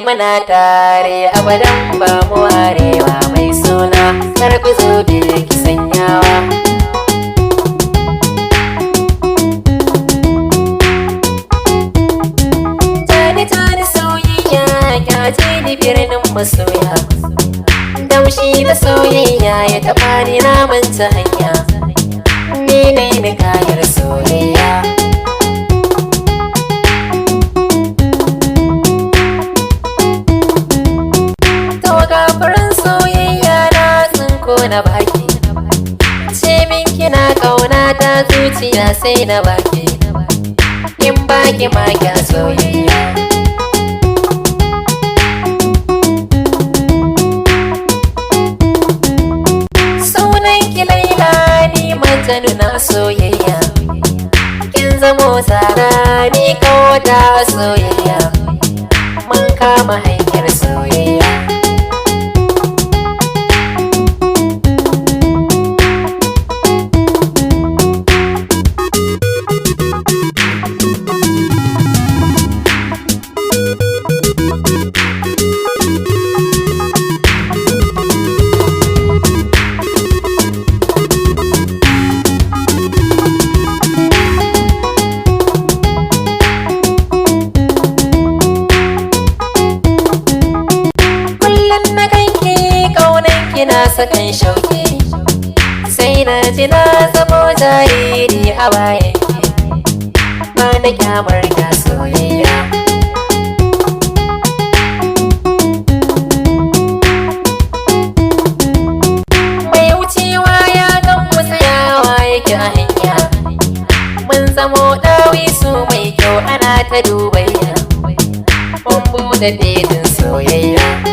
muna tare abadan ba mu arewa mai suna kar ku zo ki sanyawa. Tani soyayya kyace ni birnin masoya, damshi da soyayya ya taɓa ni na manta hanya, ni ne ni kayar soyayya. To gafarin soyayya na tsinko na baki, ce min kina ƙauna ta zuciya sai na baki, in baki ma kya soyayya. Na soyayya kin zamo tsara ni kawata soyayya, mun kama hanyar soyayya. Kina sakan shauki sai na ji na zamo jariri a bayanki, ba na kyamar ka soyayya. Mai wucewa ya gan mu tsayawa yake a hanya, mun zamo ɗawisu mai kyau ana ta dubayya, mun buɗe fejin soyayya.